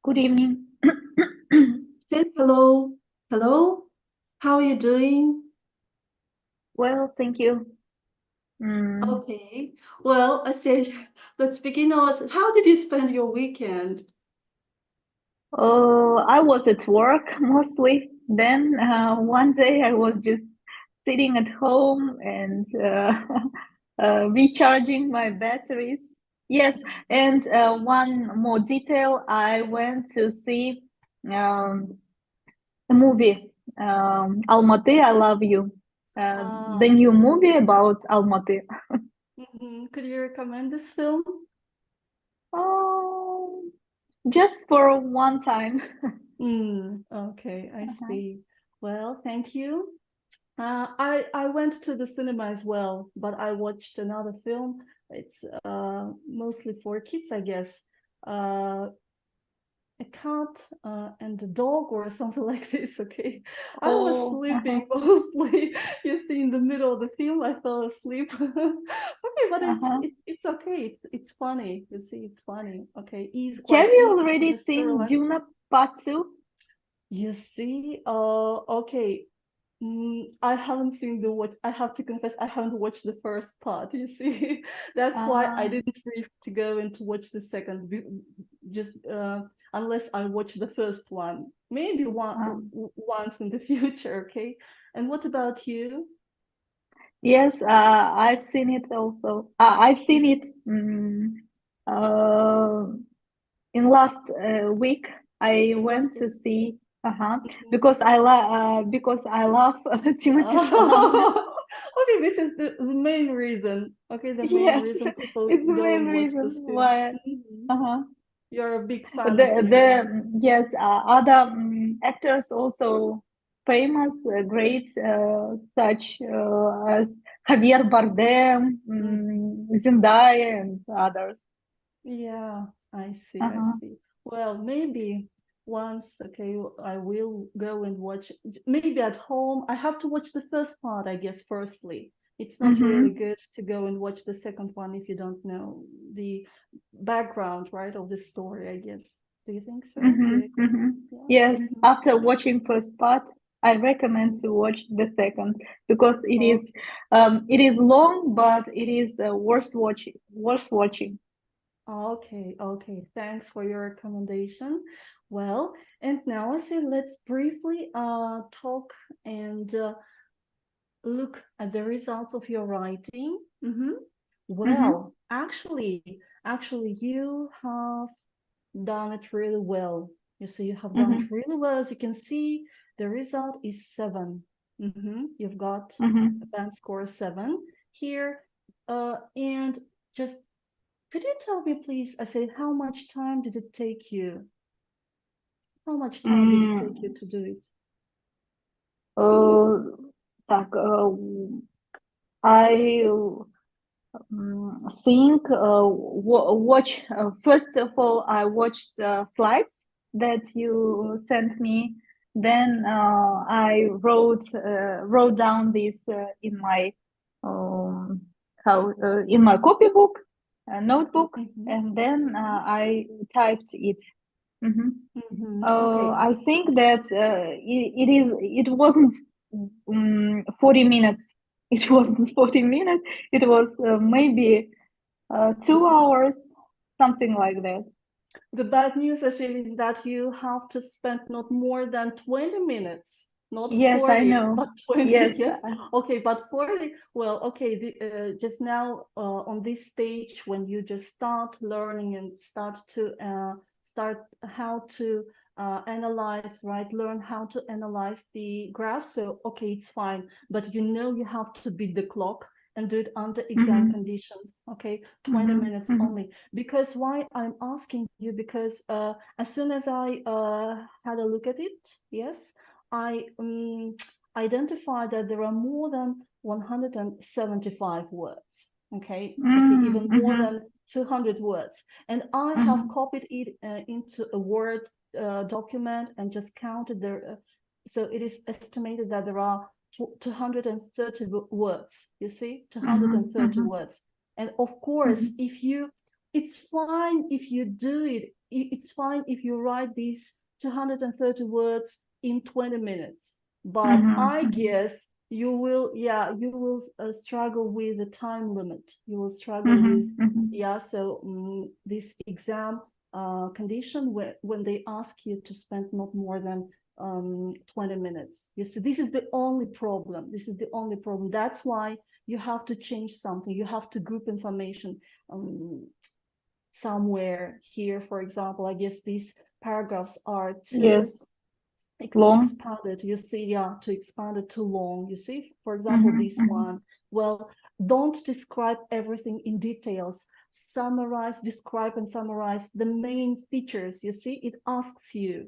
Good evening. Say hello. Hello. How are you doing? Well, thank you. Mm, Okay. Well, I said, let's begin on. How did you spend your weekend? I was at work mostly. Then one day I was just sitting at home and recharging my batteries. Yes, and one more detail, I went to see um, a movie, Almaty, I Love You. Uh, The new movie about Almaty. Could you recommend this film? Oh, just for one time. Okay, I Uh-huh. see. Well, thank you. I went to the cinema as well, but I watched another film. It's mostly for kids, I guess. Uh, a cat and a dog or something like this. Okay, I was Oh, sleeping uh-huh, mostly. You see, in the middle of the film, I fell asleep. Okay, but uh-huh. it's okay. It's funny. You see, it's funny. Okay, it's Have quite you easy, already just to seen relax. Duna Part 2? You see, okay. I haven't seen the watch. I have to confess, I haven't watched the first part. You see, that's why I Uh, didn't risk to go and to watch the second, just unless I watch the first one. Maybe um, once in the future. Okay. And what about you? yes, I've seen it also. I've seen it uh, in last week. I went Last to week. see, Mhm. because I love Timothy Chalamet. Okay, this is the main reason. Okay, the main Yes, reason people it's the go main and watch reason this film. why. Mhm. Uh-huh. You're a big fan of him, right? The yes, other actors also famous, great, such as Javier Bardem, Zendaya, and others. Yeah, I see, I Uh-huh. see. Well, maybe once, okay, I will go and watch, maybe at home. I have to watch the first part, I guess, firstly. It's not really Mm-hmm. good to go and watch the second one if you don't know the background, right, of the story, I guess. Do you think so? Do Mm-hmm. you agree? Mm-hmm. Yeah. Yes, Mm-hmm. after watching first part, I recommend Mm-hmm. to watch the second because Okay. it is long, but it is worth watching. Worth watching. Okay, okay. Thanks for your recommendation. Well, and now I say let's briefly talk and look at the results of your writing. Mm-hmm. Well, actually, you have done it really well. You see, you have done it Mm-hmm. really well. As you can see, the result is 7. You've got a Mm-hmm. band score 7 here. And just could you tell me, please? I said, how much time did it take you? How much time did it take you Mm. to do it? Э, так, I think watch first of all I watched slides that you sent me. Then I wrote down this in my um, how in my copybook notebook, Mm-hmm. and then Mm-hmm. I typed it. Mhm. Okay. I think that it wasn't 40 minutes. It wasn't 40 minutes. It was maybe 2 hours, something like that. The bad news actually is that you have to spend not more than 20 minutes, not Yes, I 40, know. but 20. Yes. Yes. Okay, but 40, well, okay, just now on this stage when you just start learning and start how to analyze, right? Learn how to analyze the graph. So, okay, it's fine, but you know you have to beat the clock and do it under exam Mm-hmm. conditions. Okay, 20 Mm-hmm. minutes Mm-hmm. only. Because why I'm asking you, because as soon as I had a look at it, yes, I identified that there are more than 175 words. Okay, okay, even more Mm-hmm. than 200 words, and I have Mm-hmm. copied it into a Word document and just counted there. So it is estimated that there are 230 words. You see, Mm-hmm. 230 Mm-hmm. words. And of course, Mm-hmm. if you it's fine if you do it it's fine if you write these 230 words in 20 minutes, but I guess you will struggle with the time limit. You will struggle with so this exam condition when they ask you to spend not more than 20 minutes. You see, this is the only problem. That's why you have to change something. You have to group information somewhere here. For example, I guess these paragraphs are too expanded. You see, to expand it too long. You see, for example, this one. Well, don't describe everything in details. Describe and summarize the main features. You see, it asks you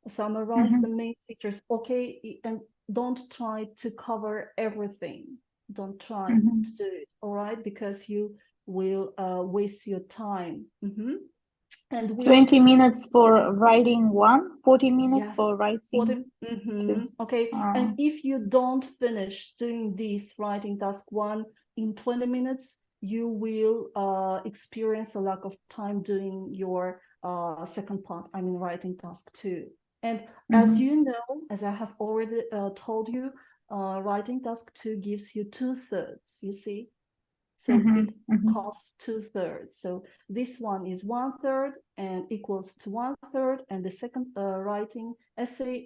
summarize the main features, okay, and don't try to cover everything. Don't try to do it, all right, because you will waste your time. And 20 minutes for writing one, 40 minutes for writing 2. Okay, and if you don't finish doing this writing task 1 in 20 minutes, you will experience a lack of time doing your second part, I mean writing task 2. And as you know, as I have already told you, writing task 2 gives you 2/3, you see? So it costs 2/3. So this one is 1/3 and equals to 1/3, and the second writing essay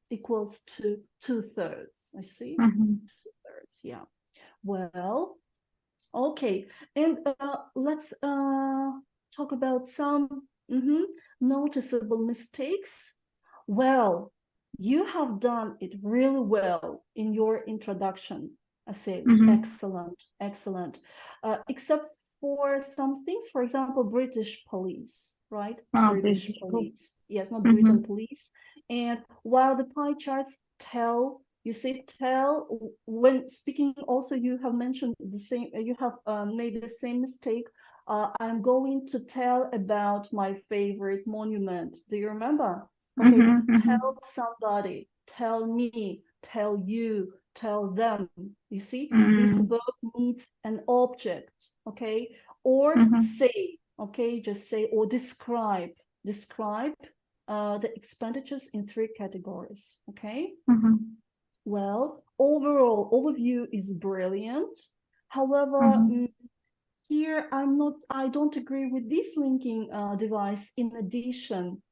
equals to 2/3. I see 2/3. Yeah. Well, okay, and let's talk about some noticeable mistakes. Well, you have done it really well in your introduction. I say excellent. Except for some things, for example, British police, right? British police. Yes, not Britain police. And while the pie charts tell, you say tell, when speaking also you have mentioned the same, you have made the same mistake. I'm going to tell about my favorite monument. Do you remember? Okay, tell somebody, tell me, tell you, tell them. You see, this verb needs an object, okay? Or say, okay, just say, or describe the expenditures in 3 categories, okay? Well, overall overview is brilliant. However, here I don't agree with this linking device. In addition,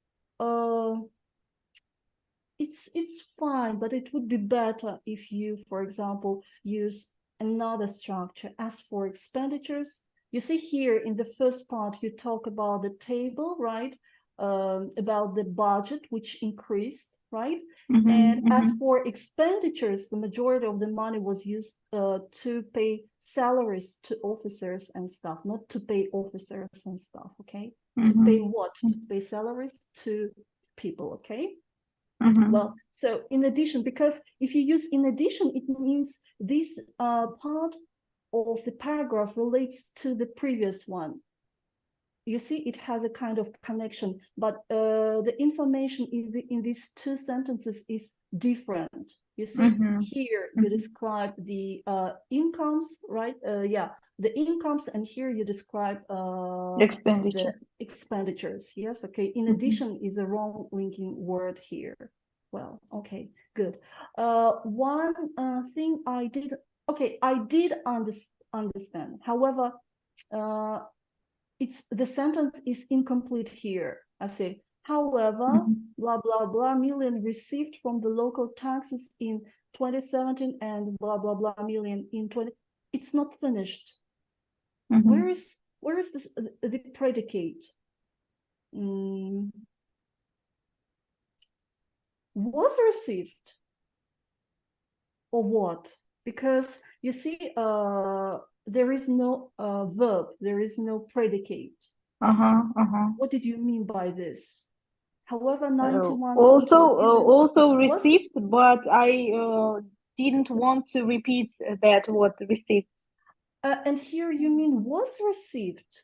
it's fine, but it would be better if you, for example, use another structure. As for expenditures, you see here in the first part, you talk about the table, right? About the budget, which increased, right? And as for expenditures, the majority of the money was used to pay salaries to officers and staff, not to pay officers and staff, okay? To pay what? To pay salaries to people, okay? Well, so in addition, because if you use in addition, it means this part of the paragraph relates to the previous one. You see, it has a kind of connection, but the information in these 2 sentences is different. You see, here you describe the incomes, right? The incomes, and here you describe the expenditures. Yes, okay. In addition is a wrong linking word here. Well, okay, good. One thing I did understand. However, the sentence is incomplete here. I say, however, blah, blah, blah million received from the local taxes in 2017 and blah, blah, blah million in 20. It's not finished. Where is this, the predicate? Was received or what? Because you see, there is no verb, there is no predicate. What did you mean by this? However, 91 also received, but I didn't want to repeat that word received. And here you mean was received.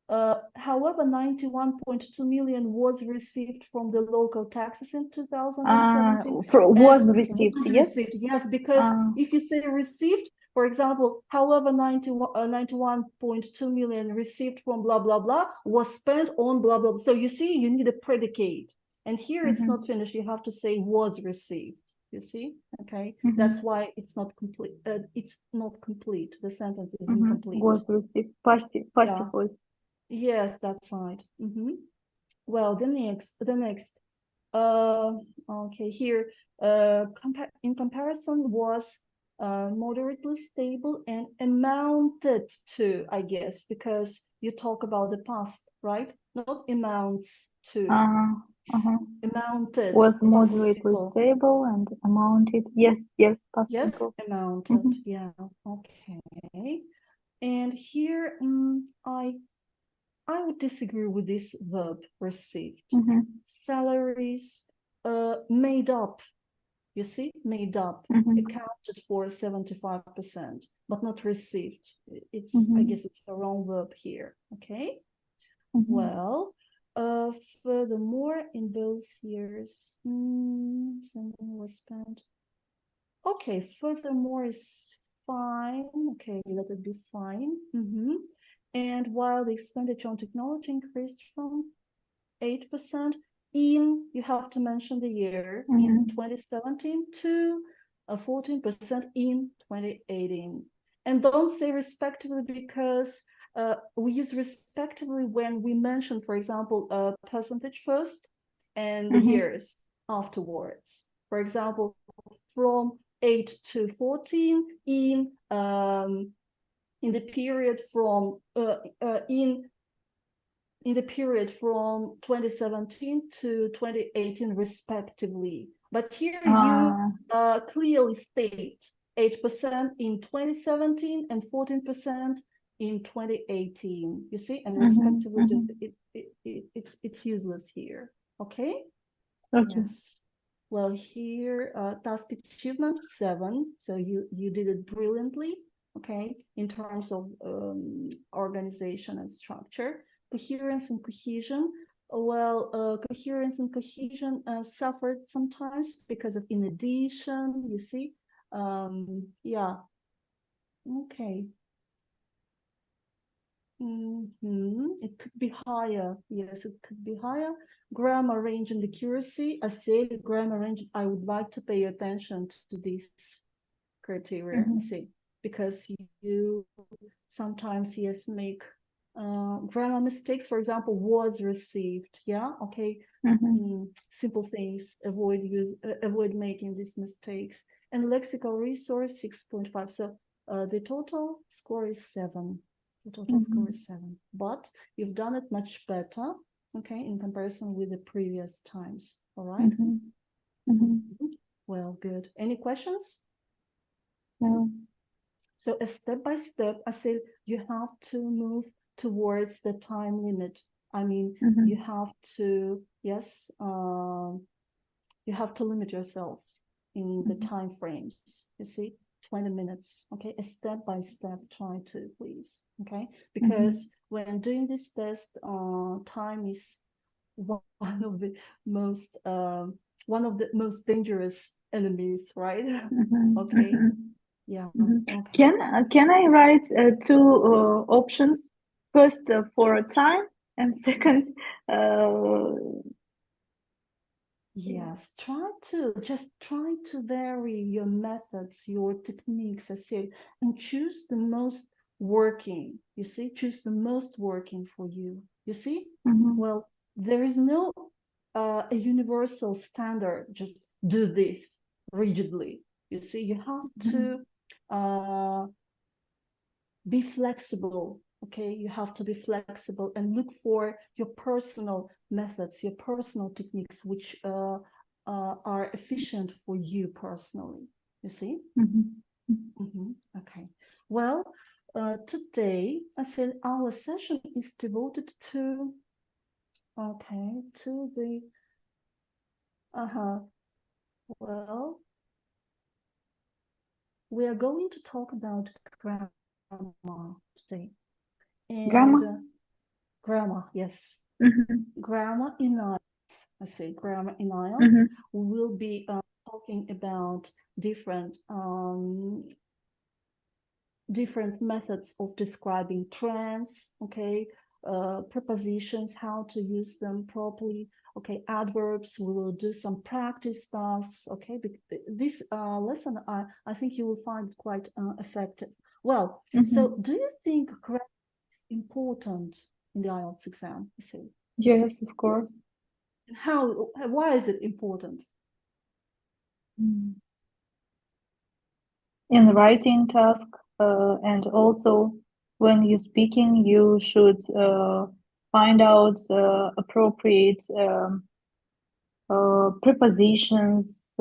However, 91.2 million was received from the local taxes in 2017. Was received, yes? Yes, because if you say received, For example, however, 91.2 million received from blah, blah, blah was spent on blah, blah. So you see, you need a predicate. And here it's not finished. You have to say was received. You see? Okay. That's why it's not complete. It's not complete. The sentence is incomplete. Was received. Passive voice. Yes, that's right. Well, the next. Okay, here, in comparison was moderately stable and amounted to, I guess, because you talk about the past, right? Not amounts to. Amounted. Was moderately simple. stable and amounted. Yes, past Yes, simple. amounted. Yeah. Okay. And here, I would disagree with this verb received. Salaries made up, you see, made up, accounted for 75%, but not received. It's I guess it's the wrong verb here. Okay. Well, furthermore, in both years, something was spent. Okay, furthermore is fine. Okay, let it be fine. And while the expenditure on technology increased from 8% in, you have to mention the year, in 2017 to 14% in 2018. And don't say respectively because we use respectively when we mention, for example, a percentage first and the years afterwards. For example, from 8 to 14 in the period from in the period from 2017 to 2018 respectively. But here you clearly state 8% in 2017 and 14% in 2018. You see, and respectively, just it's useless here. Okay. Yes. Well, here task achievement 7. So you did it brilliantly. Okay, in terms of organization and structure. Coherence and cohesion. Well, coherence and cohesion suffered sometimes because of in addition, you see. Yeah. Okay. It could be higher. Yes, it could be higher. Grammar range and accuracy. I say grammar range, I would like to pay attention to this criteria. I say, because you sometimes, yes, make grammar mistakes. For example, was received. Yeah, okay. Simple things. Avoid making these mistakes. And lexical resource 6.5. So the total score is 7. The total score is 7. But you've done it much better, okay, in comparison with the previous times. All right. Well, good. Any questions? No. So a step by step, I said you have to move towards the time limit. I mean, you have to, yes, you have to limit yourself in the time frames. You see, 20 minutes. Okay, a step by step. Try to, please. Okay, because when doing this test, time is one of the most dangerous enemies, right? Okay. Yeah. Okay. Can I write 2 options? First for time and second. Yes, try to vary your methods, your techniques, I said, and choose the most working. You see, choose the most working for you. You see, well, there is no a universal standard. Just do this rigidly. You see, you have to be flexible. Okay, you have to be flexible and look for your personal methods, your personal techniques, which are efficient for you personally. You see? Okay. Well, today I said our session is devoted to the well, we are going to talk about grammar today. And grammar, yes. Grammar in IELTS. I say grammar in IELTS. We will be talking about different different methods of describing trends, okay, prepositions, how to use them properly, okay, adverbs, we will do some practice tasks, okay. This lesson, I think you will find quite effective. Well, so do you think grammar is important in the IELTS exam? Yes, of course. And why is it important? In writing task, and also when you're speaking, you should find out appropriate prepositions,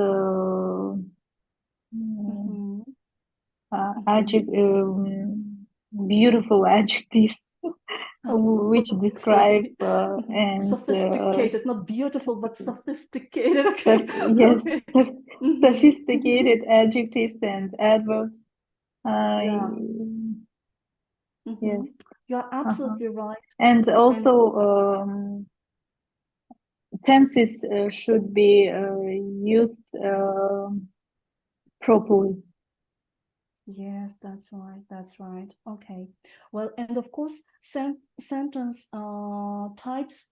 beautiful adjectives which describe and sophisticated, not beautiful, but sophisticated. Okay. yes, Okay. sophisticated adjectives and adverbs. Yeah. Yes. You're absolutely right. And also tenses should be used properly. Yes, that's right. That's right. Okay. Well, and of course, sentence types.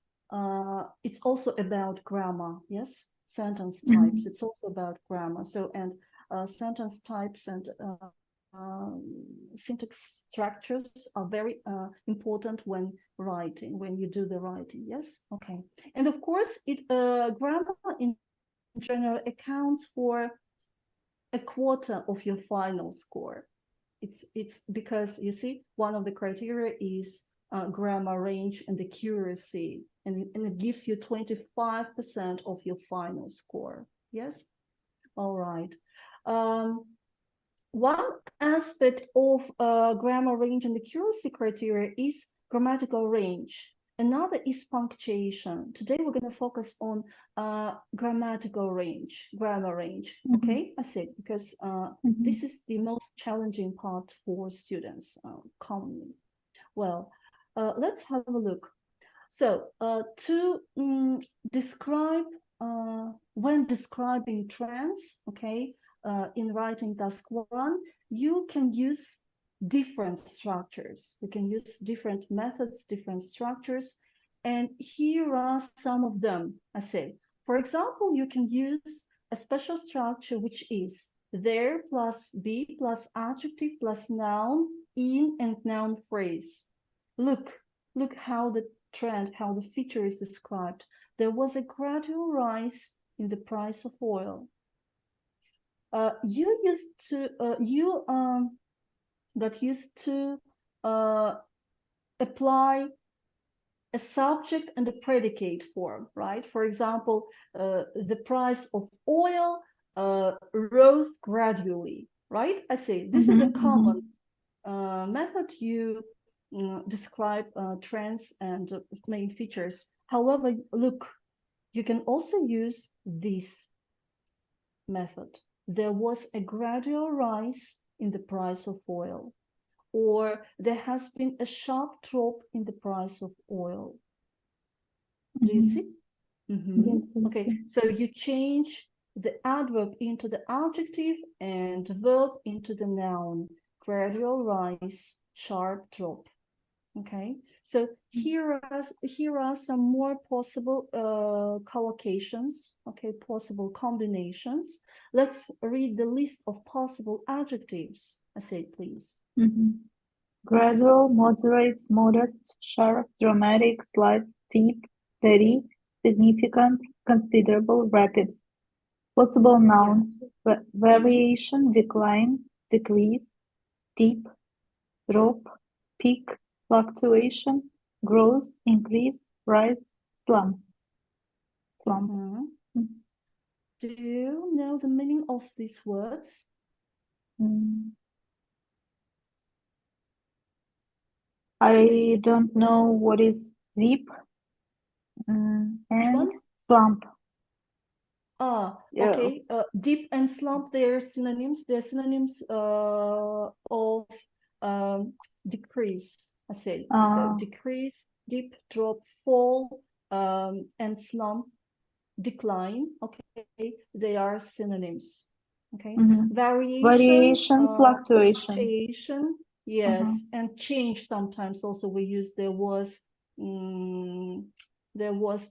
It's also about grammar. Yes, sentence types. It's also about grammar. So, and sentence types and syntax structures are very important when writing. When you do the writing. Yes. Okay. And of course, grammar in general accounts for a quarter of your final score. It's because you see one of the criteria is grammar range and accuracy, and it gives you 25% of your final score. Yes. All right. One aspect of grammar range and accuracy criteria is grammatical range. Another is punctuation. Today we're going to focus on grammatical range, grammar range. Okay, I said because this is the most challenging part for students commonly. Well, let's have a look. So to describe, when describing trends, okay, in writing task 1, you can use different structures. You can use different methods, different structures. And here are some of them, I say. For example, you can use a special structure, which is there plus be plus adjective plus noun in and noun phrase. Look how the trend, how the feature is described. There was a gradual rise in the price of oil. You got used to apply a subject and a predicate form, right? For example, the price of oil rose gradually, right? I say this is a common method you describe trends and main features. However, look, you can also use this method. There was a gradual rise in the price of oil, or there has been a sharp drop in the price of oil. Do you see? Yes, okay, so you change the adverb into the adjective and verb into the noun. Gradual rise, sharp drop. Okay, so here are some more possible collocations, okay, possible combinations. Let's read the list of possible adjectives. I say, please. Gradual, moderate, modest, sharp, dramatic, slight, steep, steady, significant, considerable, rapid. Possible noun, yes. variation, decline, decrease, deep, drop, peak, fluctuation, growth, increase, rise, slump. Do you know the meaning of these words? I don't know what is deep and slump. Okay. Deep and slump, they're synonyms. They're synonyms of decrease, I say. So decrease, deep, drop, fall, and slump, decline. Okay, they are synonyms. Okay, variation, fluctuation. fluctuation, Yes, and change sometimes also we use there was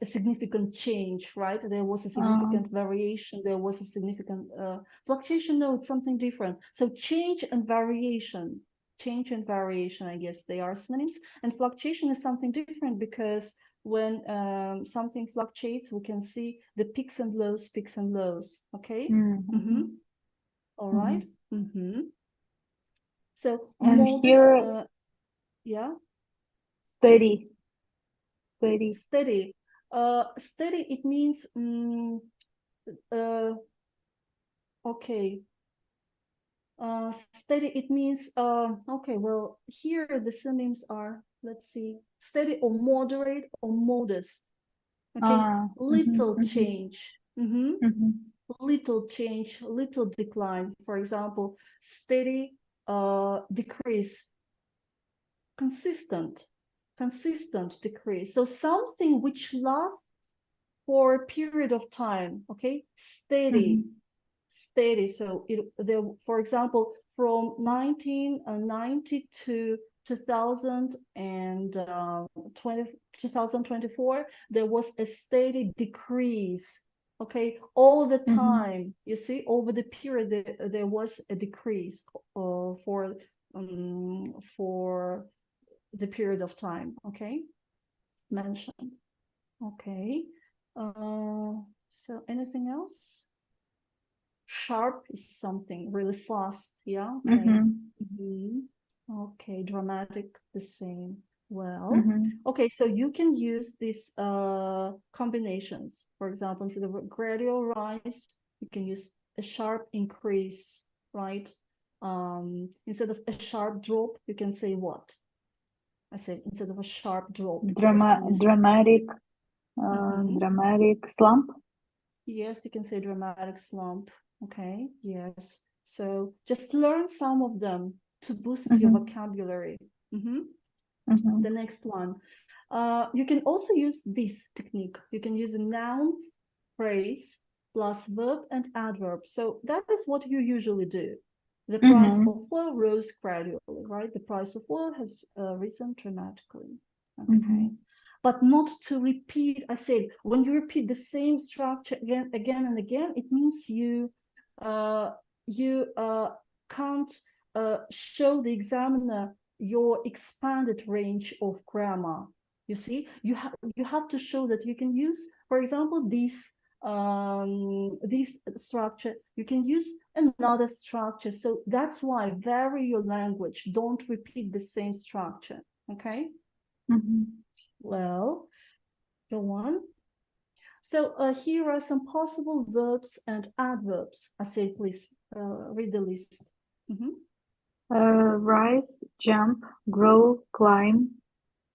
a significant change, right? There was a significant variation, there was a significant fluctuation. No, it's something different. So change and variation, I guess they are synonyms. And fluctuation is something different because when something fluctuates, we can see the peaks and lows, okay? All right. So And modest, here, yeah, steady, steady. steady. Steady, it means, okay. Steady, it means, okay, well, here the synonyms are, let's see, steady or moderate or modest. Okay, little change. Little change, little decline. For example, steady decrease, consistent, consistent decrease. So something which lasts for a period of time, okay? Steady, steady. So there, for example, from 1990 to 2024, there was a steady decrease. Okay, all the time, you see, over the period, there was a decrease for the period of time, okay, mentioned. Okay, so anything else? Sharp is something really fast, yeah, okay. Okay, dramatic, the same. Well, okay, so you can use these combinations. For example, instead of a gradual rise, you can use a sharp increase, right? Instead of a sharp drop, you can say what? I said instead of a sharp drop, you can use Dramatic, Mhm. dramatic slump. Yes, you can say dramatic slump. Okay, yes. So just learn some of them to boost your vocabulary. The next one. You can also use this technique. You can use a noun phrase plus verb and adverb. So that is what you usually do. The price of oil rose gradually, right? The price of oil has risen dramatically. Okay. But not to repeat. I said, when you repeat the same structure again and again, it means you can't show the examiner your expanded range of grammar. You see, you have to show that you can use, for example, this structure. You can use another structure. So that's why vary your language. Don't repeat the same structure. Okay. Well, go on. So here are some possible verbs and adverbs. I say, please read the list. Rise, jump, grow, climb,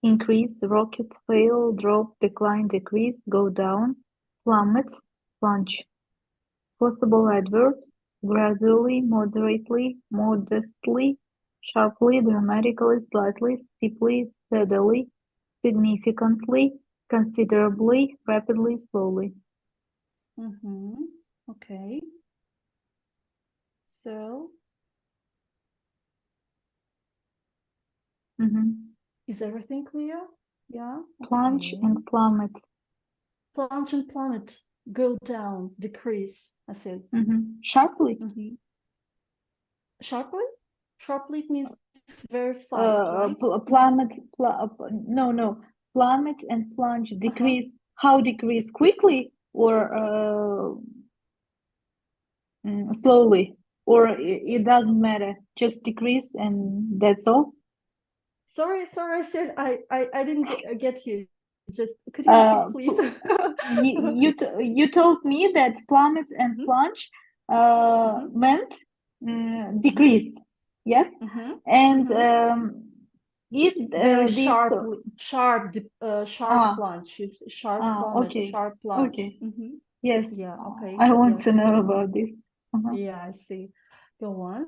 increase, rocket, fail, drop, decline, decrease, go down, plummet, plunge. Possible adverbs: gradually, moderately, modestly, sharply, dramatically, slightly, steeply, steadily, significantly, considerably, rapidly, slowly. Okay. So is everything clear? Yeah. Plunge Okay. and plummet. Plunge and plummet. Go down, decrease. I said. Sharply. Sharply? Sharply means very fast, right? Plummet. No. Plummet and plunge. Decrease. How decrease? Quickly or slowly? Or it doesn't matter. Just decrease and that's all. Sorry, I said I didn't get you. Just could you repeat, Uh, please? you told me that plummet and plunge meant decrease, yes, and it Very this sharp plunge, sharp plummet, okay, sharp plunge. okay, yes, Yeah, okay, I want to yes. know about this. Yeah, I see. Go on.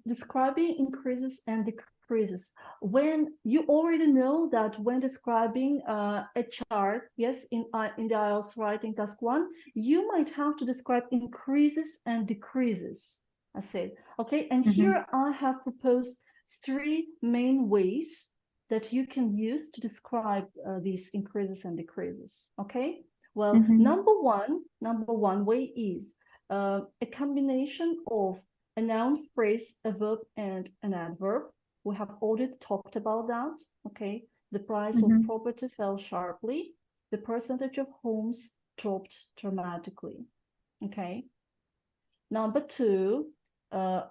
Describing increases and decreases. When you already know that when describing a chart, yes, in the IELTS writing task 1, you might have to describe increases and decreases. I said. Okay, and Mm-hmm. here I have proposed 3 main ways that you can use to describe these increases and decreases. Okay, well, Mm-hmm. number one way is a combination of a noun phrase, a verb, and an adverb. We have already talked about that. Okay, the price of Mm-hmm. property fell sharply. The percentage of homes dropped dramatically. Okay. Number 2,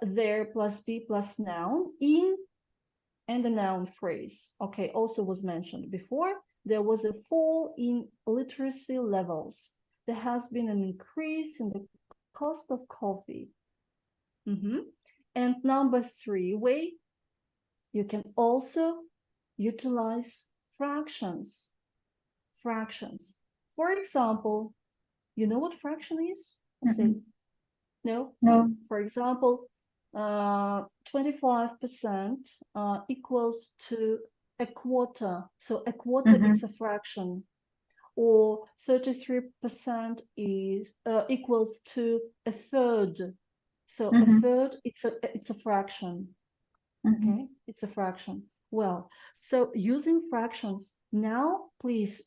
there plus be plus noun in and the noun phrase. Okay, also was mentioned before. There was a fall in literacy levels. There has been an increase in the cost of coffee. And number 3 way, you can also utilize fractions. Fractions. For example, you know what fraction is? I Mm-hmm. said, no. No. For example, 25% equals to a quarter. So a quarter Mm-hmm. is a fraction. Or 33% is equals to a third. So a Mm-hmm. third, it's a fraction. Mm-hmm. Okay, it's a fraction. Well, so using fractions now, please,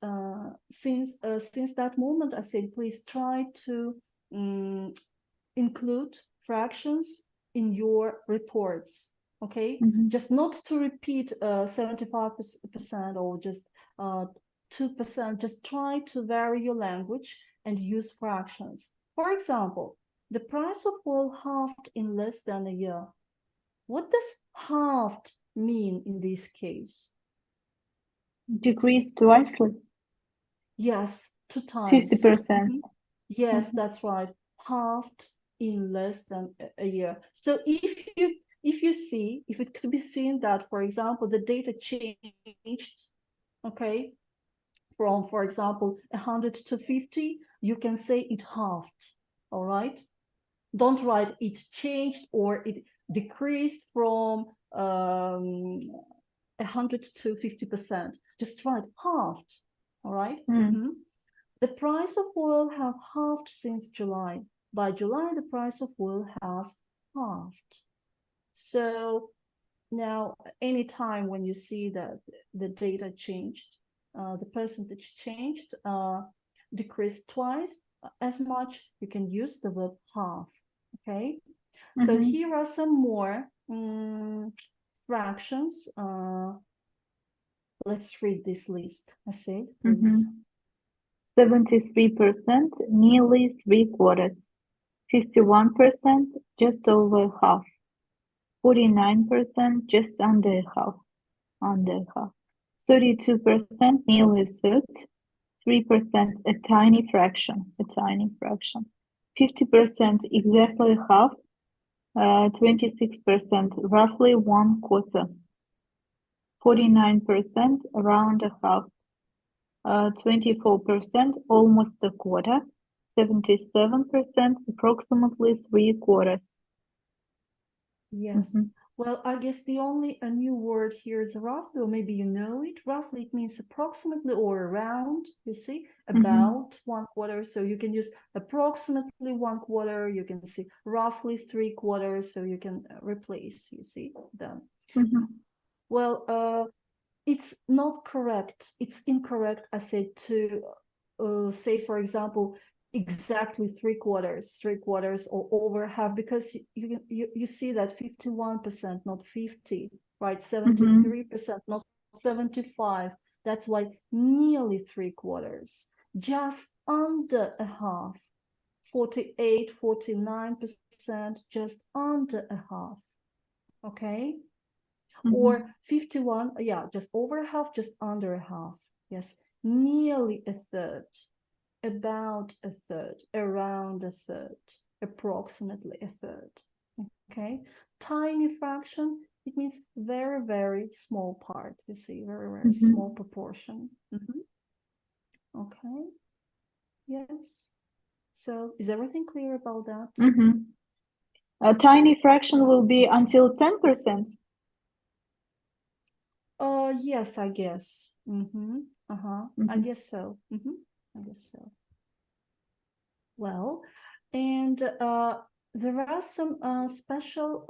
since that moment, I said, please try to um, include fractions in your reports. Okay, Mm-hmm. just not to repeat 75% or just 2%. Just try to vary your language and use fractions. For example, the price of oil halved in less than a year. What does halved mean in this case? Decreased twice, Yes, 2 times. 50%. Yes, Mm-hmm. that's right. Halved in less than a year. So if it could be seen that, for example, the data changed, okay, from, for example, 100 to 50, you can say it halved. All right. Don't write it changed or it decreased from 100 to 50%. Just write halved. All right. Mm. The price of oil have halved since July. By July, the price of oil has halved. So now, anytime when you see that the data changed, the percentage changed, decreased twice as much, you can use the verb half. Okay. So Mm-hmm. here are some more fractions. Let's read this list. I said, please. Mm-hmm. 73%, nearly three quarters. 51%, just over half. 49%, just under half. Under half. 32%, nearly a third. 3%, a tiny fraction. A tiny fraction. 50%, exactly half. 26%, roughly one quarter. 49%, around a half. 24%, almost a quarter. 77%, approximately three quarters. Yes. Mhm, Well, I guess the only a new word here is roughly, or maybe you know it. Roughly, it means approximately or around, you see, mhm, about one quarter. So you can use approximately one quarter. You can see roughly 3/4. So you can replace, you see, them. mhm, Well, it's not correct. It's incorrect, I said, to say, for example, exactly 3/4, or over half, because you see that 51%, not 50, right? mhm, 73%, not 75. That's why nearly 3/4, just under a half, 48, 49%, just under a half. Okay. Or mhm, 51, yeah, just over half, just under half. Yes, nearly a third, about a third, around a third, approximately a third. Okay, tiny fraction, it means very, very small part. You see, very, very small mhm, proportion. Okay, yes. So is everything clear about that? mhm. A tiny fraction will be until 10%. Yes, I guess. I Mhm, guess so. I guess so. Well, and there are some special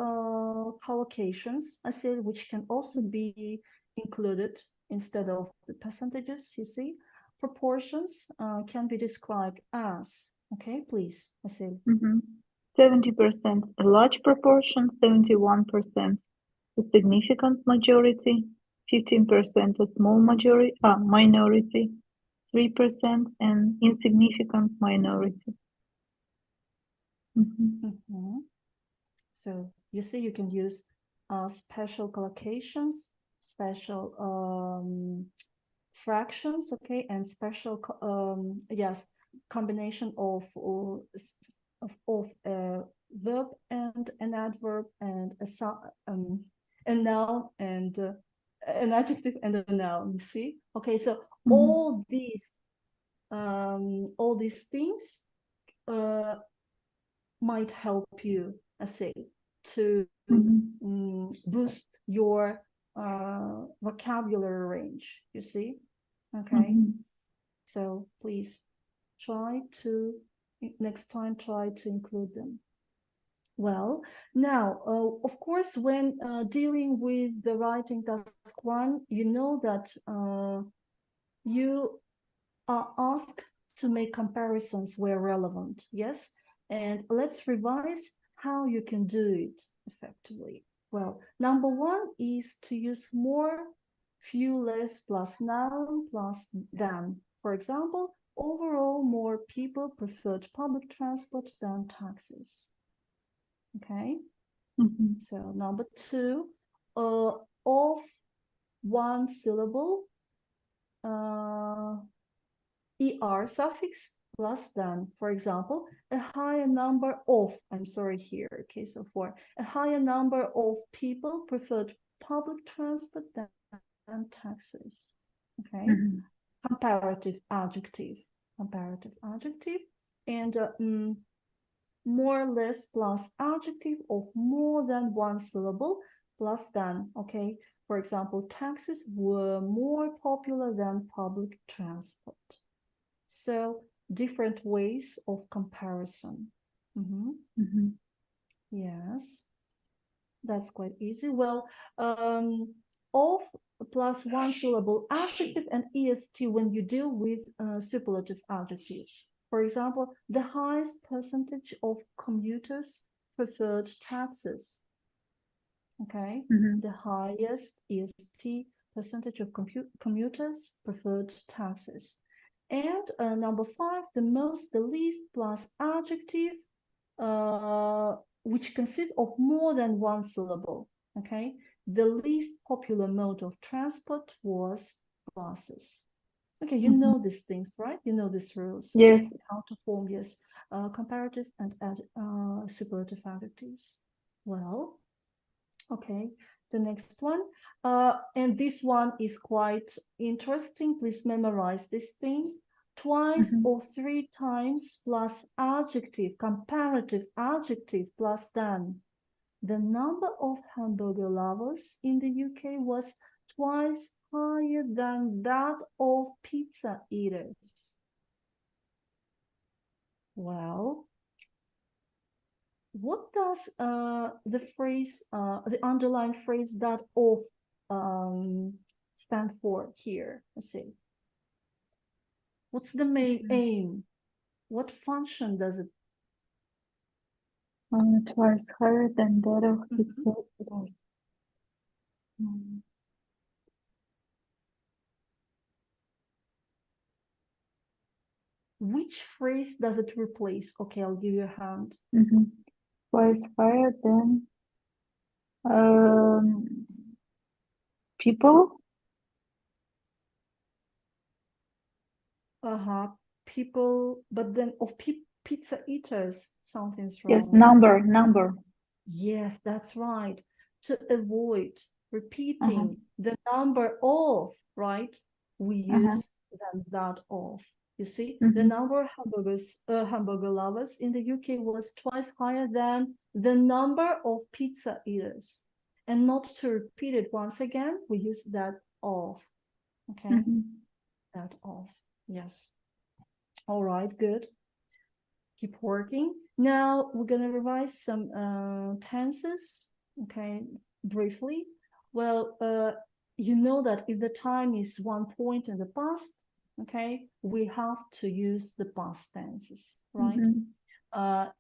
collocations, I said, which can also be included instead of the percentages, you see. Proportions can be described as, okay, please, I said. 70% a large proportion, 71% a significant majority, 15% a small minority, 3% an insignificant minority. So you see, you can use special collocations, special fractions, okay, and special yes, combination of a verb and an adverb and a noun and an adjective and a noun. You see, okay, so all these things might help you, I say, to boost your vocabulary range, you see. Okay, so please try to next time try to include them. Well, now of course, when dealing with the writing task 1, you know that you are asked to make comparisons where relevant, yes? And let's revise how you can do it effectively. Well, number 1 is to use more, few, less, plus noun, plus than. For example, overall, more people preferred public transport than taxis. Okay? So number 2, of one syllable, er suffix plus than. For example, a higher number of, I'm sorry here, okay, so for a higher number of people preferred public transport than taxis. Okay, comparative adjective, and more, less, plus adjective of more than one syllable plus than. Okay, for example, taxis were more popular than public transport. So different ways of comparison. Yes, that's quite easy. Well, of plus one syllable adjective and est when you deal with superlative adjectives. For example, the highest percentage of commuters preferred taxis. Okay, the highest est percentage of commuters preferred taxis. And number 5, the least plus adjective, which consists of more than one syllable. Okay, the least popular mode of transport was buses. Okay, you know these things, right? You know these rules. Yes. How to form, yes, comparative and superlative adjectives. Well, okay, the next one. And this one is quite interesting. Please memorize this thing. Twice or 3 times plus adjective, comparative adjective plus than. The number of hamburger lovers in the UK was twice higher than that of pizza eaters. Well, what does the phrase, the underlined phrase that of stand for here? Let's see. What's the main aim? What function does it? Twice higher than that of pizza eaters. Which phrase does it replace? Okay, I'll give you a hand. Twice higher than people. People, but then of pizza eaters, something's wrong. Yes, number. Yes, that's right. To avoid repeating the number of, right? We use that of. You see, the number of hamburger lovers in the UK was twice higher than the number of pizza eaters. And not to repeat it once again, we use that of. Okay, that of. Yes. All right, good. Keep working. Now we're gonna revise some tenses, okay, briefly. Well, you know that if the time is one point in the past, okay, we have to use the past tenses, right?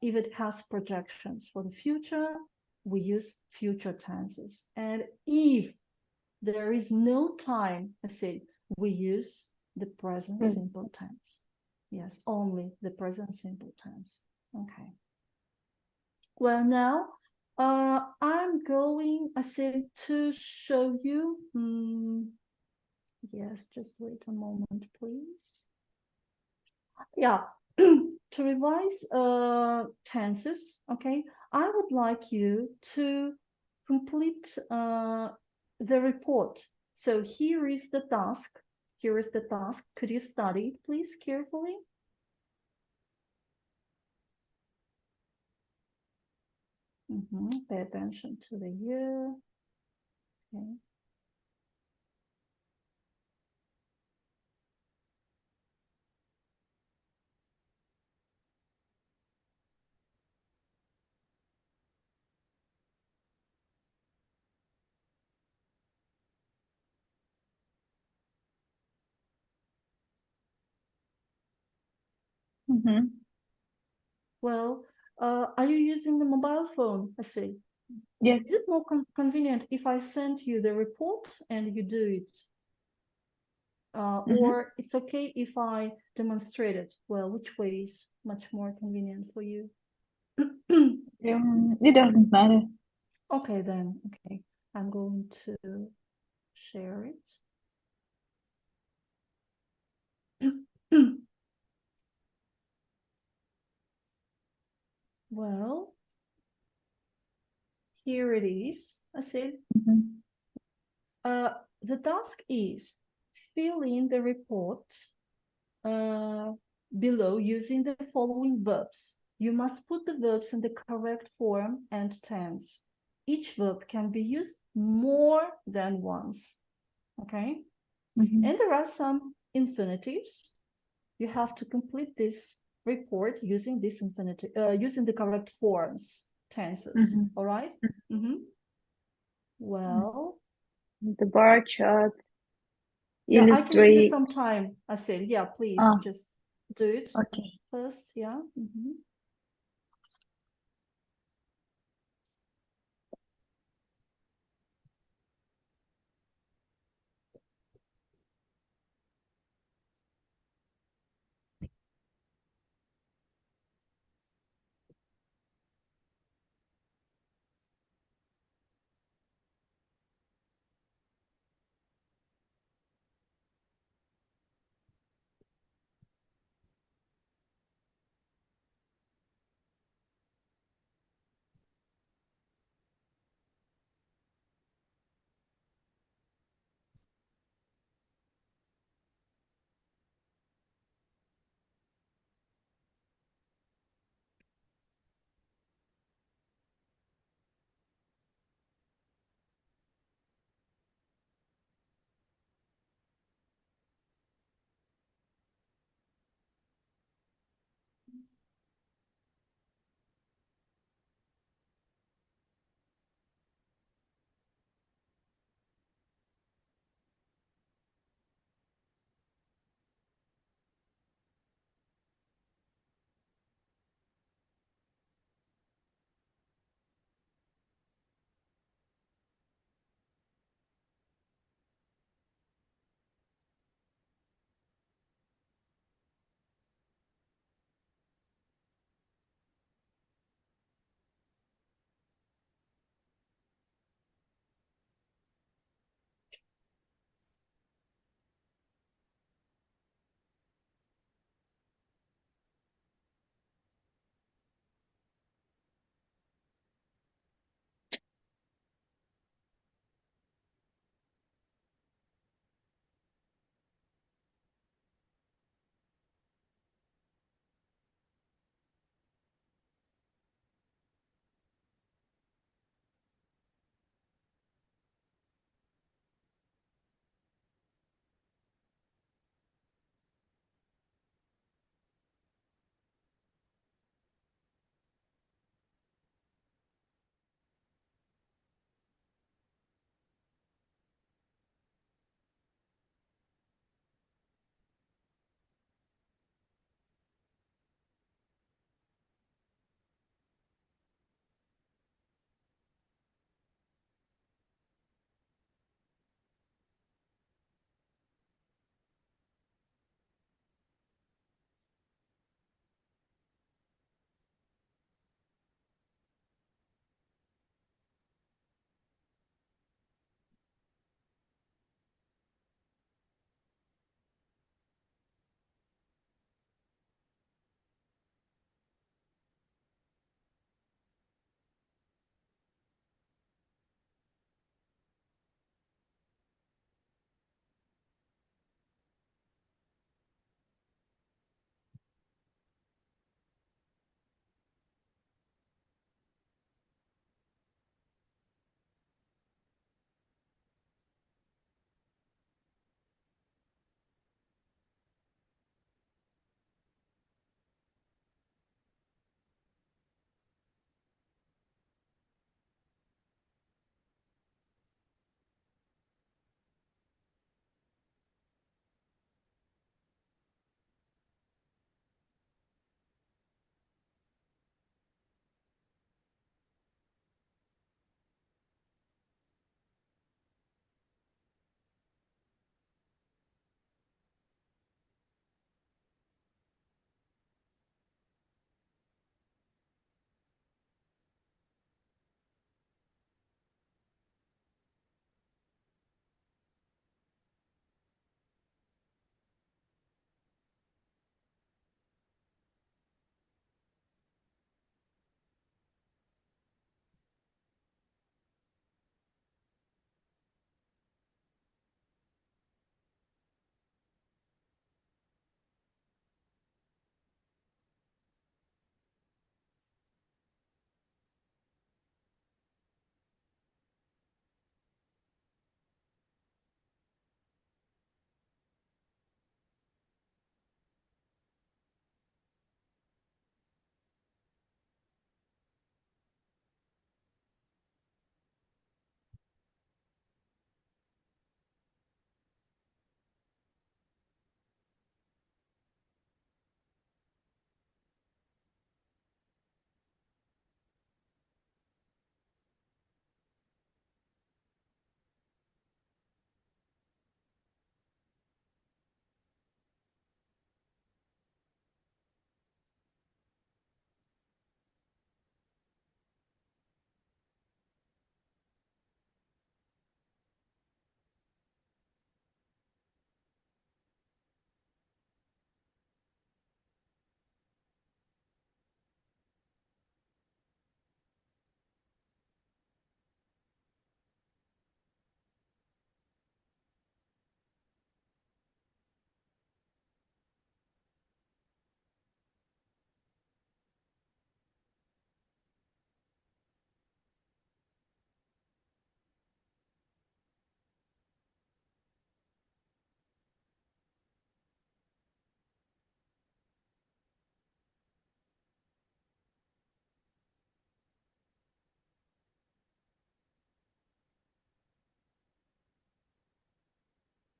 If it has projections for the future, we use future tenses. And if there is no time, I said, we use the present simple tense. Yes, only the present simple tense. Okay. Well, now I'm going, I said, to show you. Yes, just wait a moment, please. Yeah, to revise tenses, okay, I would like you to complete the report. So here is the task. Here is the task. Could you study it, please, carefully? Pay attention to the year. Okay. Well, are you using the mobile phone? I see. Yes. Is it more convenient if I send you the report and you do it? Or it's okay if I demonstrate it? Well, which way is much more convenient for you? It doesn't matter. Okay, then. Okay, I'm going to share it. Well, here it is. I said, the task is fill in the report below using the following verbs. You must put the verbs in the correct form and tense. Each verb can be used more than once, okay? And there are some infinitives. You have to complete this report using this infinitive, using the correct forms, tenses, all right? Well, the bar chart yeah, I can give you illustrate. some time. I said, yeah, please just do it first, yeah.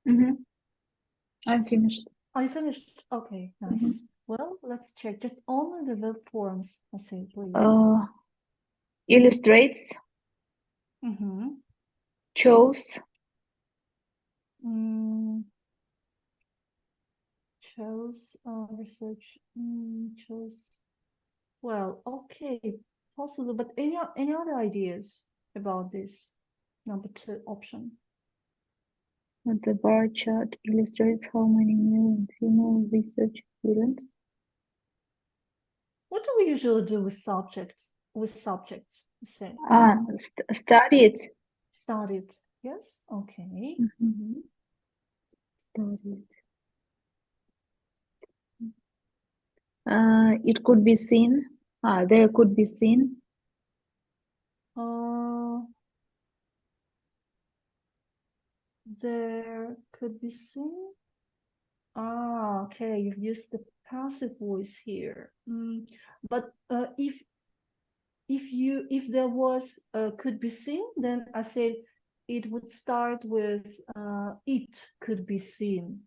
I'm finished. I finished. Okay, nice. Well, let's check. Just only the verb forms, I say, please. Illustrates, Mm-hmm. chose, Chose research. Chose. Well, okay, possible. But any other ideas about this number 2 option? the bar chart illustrates how many male and female research students. What do we usually do with subjects? Say Studied. studied. Yes. Okay. Studied. It could be seen. There could be seen. There could be seen. Okay. You've used the passive voice here. But if there was could be seen, then I said it would start with it could be seen,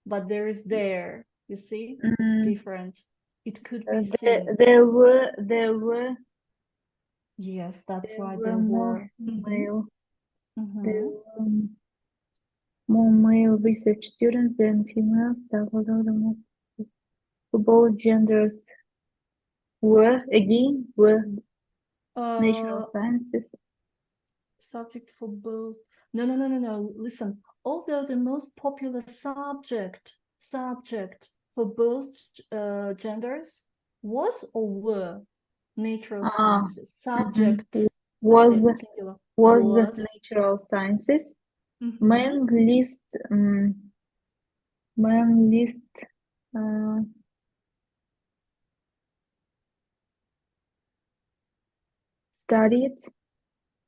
but there is there. You see, it's different. It could be seen. There were. Yes, that's There right. were There more were. male. There Mm-hmm. were more male research students than females. For both genders were natural sciences. Subject for both. No. Listen. Although the most popular subject for both genders was or were natural sciences. Subject, I Was said singular, was was. natural sciences. Mm-hmm. Man list uh, studied.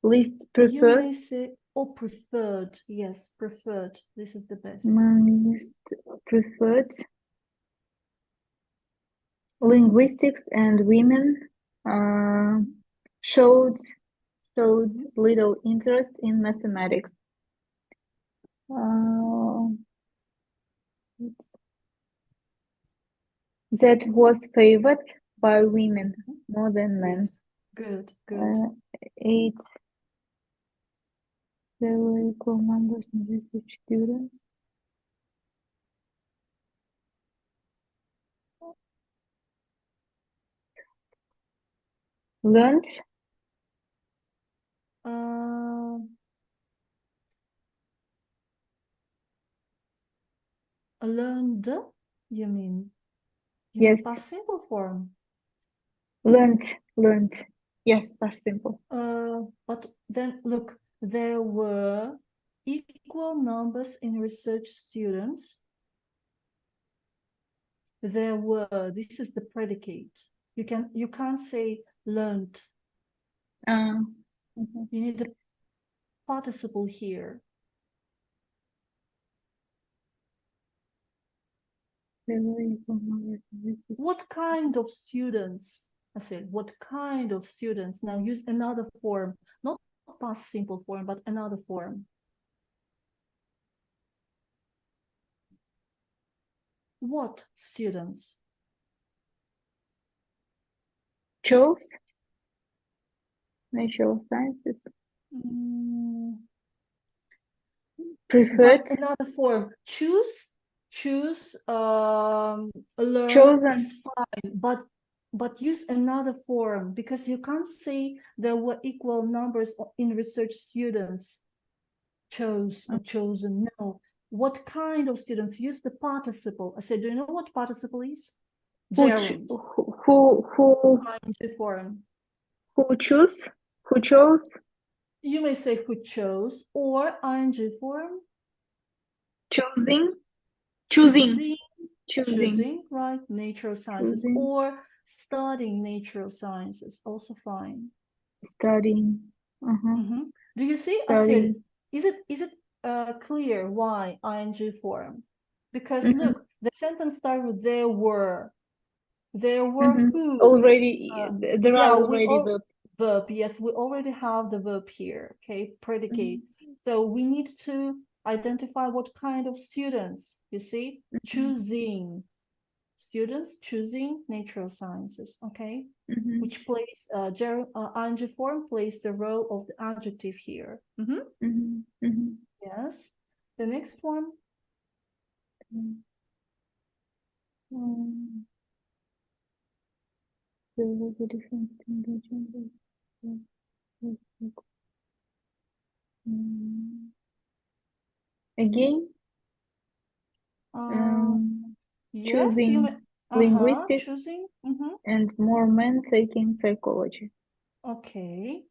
List You preferred. may say, oh, preferred. Yes, preferred. This is the best. Man list preferred. Linguistics and women showed little interest in mathematics. That was favored by women more than men. Yes, good. 8. There were equal numbers in research students. Learned. Learned, you mean? You Yes. mean past simple form? Learned. Yes, past simple. But then look, there were equal numbers in research students. There were, this is the predicate. You can't say learned. You need the participle here. There were equal numbers in research. What kind of students? I said, what kind of students? Now use another form, not past simple form, but another form. What students? Chose natural sciences. Preferred. But another form. Choose learn Chosen. is fine, but use another form because you can't say there were equal numbers in research students. Chose or chosen. No. What kind of students? Use the participle. I said, do you know what participle is? Gerund. ING form. Who choose? Who chose? You may say who chose or ING form. Choosing. Choosing, right? Natural sciences or studying natural sciences, also fine. Studying. Do you see? Studying. I said, is it clear why ING form? Because look, the sentence starts with there were. There were who? Already, there are already verb. Yes, we already have the verb here. Okay, predicate. So we need to identify what kind of students, you see, choosing students choosing natural sciences, okay? Which plays, ing form plays the role of the adjective here. Yes. The next one. There will be different genders. Again, Yes, you may, choosing linguistics choosing. and more men taking psychology. Okay.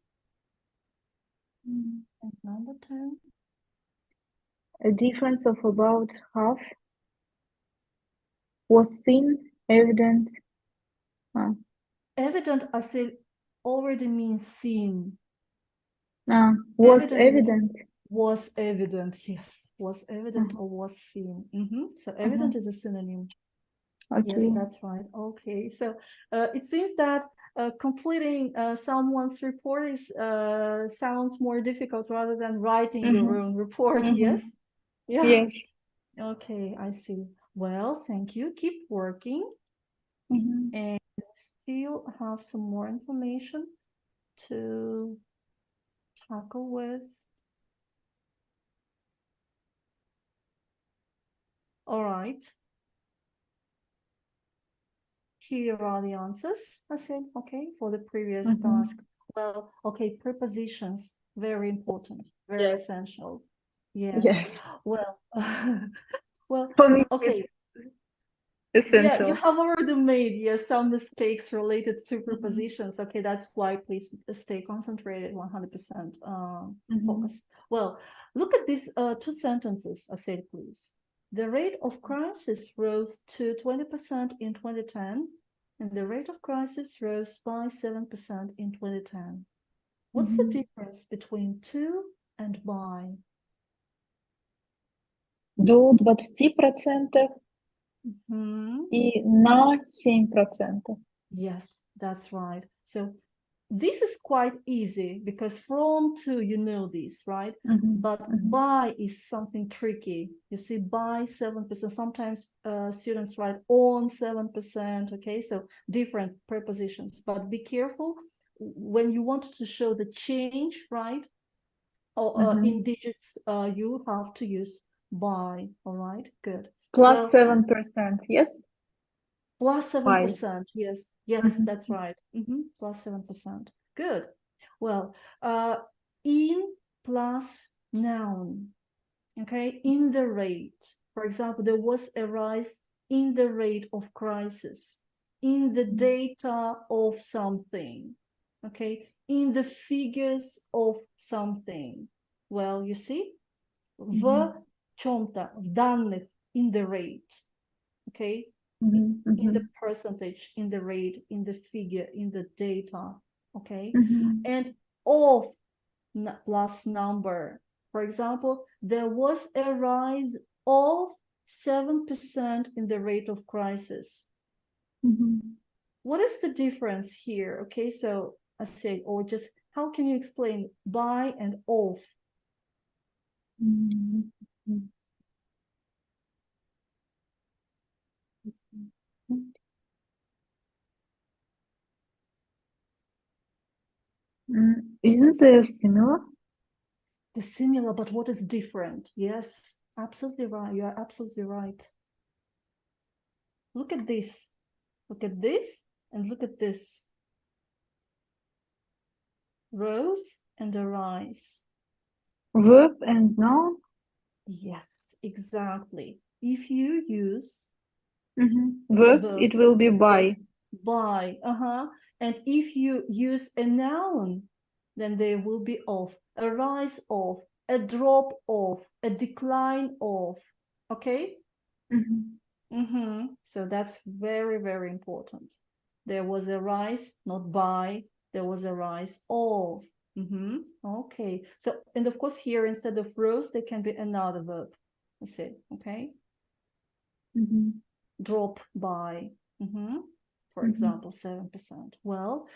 And number 10. A difference of about half was seen, evident. Evident, I said, already means seen. Was Evident evident. Was evident, yes. Was evident or was seen. So evident is a synonym. Yes, Okay. that's right. Okay, so it seems that completing someone's report is sounds more difficult rather than writing your own report. Yes? Yeah. Yes. Okay, I see. Well, thank you. Keep working. And still have some more information to tackle with. All right. Here are the answers, I said, okay, for the previous task. Well, okay, prepositions, very important, very essential. Yes. Yes. Well, well, For me, okay. it's Yeah, you essential. have already made, yes, some mistakes related to prepositions. Okay, that's why please stay concentrated, 100% focused. Well, look at these two sentences, I said, please. The rate of crisis rose to 20% in 2010, and the rate of crisis rose by 7% in 2010. What's the difference between to and by? До 20% и на 7%. Yes, that's right. So this is quite easy because from to, you know this, right? But by is something tricky. You see, by 7%. Sometimes students write on 7%. Okay, so different prepositions. But be careful when you want to show the change, right? Or in digits, you have to use by. All right, good. Plus Well, 7%, yes? Plus 7%. Yes, yes, Mhm. that's right. Plus 7%. Good. Well, in plus noun. Okay, in the rate. For example, there was a rise in the rate of crisis, in the data of something. Okay, in the figures of something. Well, you see, в чем-то, в данных, in the rate. Okay, in the percentage, in the rate, in the figure, in the data, okay? And of plus number. For example, there was a rise of 7% in the rate of crisis. What is the difference here? Okay, so I say, or just how can you explain by and of? Isn't there similar? The similar, but what is different? Yes, absolutely right. You are absolutely right. Look at this. Look at this and look at this. Rose and arise. Verb and noun? Yes, exactly. If you use Verb, verb, it will be by. yes, by, and if you use a noun, then there will be of, a rise of, a drop of, a decline of. Okay? So that's very, very important. There was a rise, not by, there was a rise of. Okay. So, and of course, here instead of rose, there can be another verb. You see, okay? Drop by. For example, 7%. Well,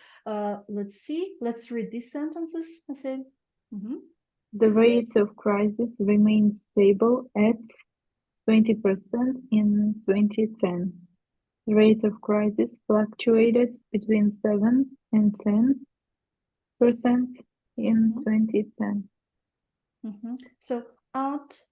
let's see. Let's read these sentences. I said, The rate of crisis remained stable at 20% in 2010. The rate of crisis fluctuated between 7 and 10% in 2010. So at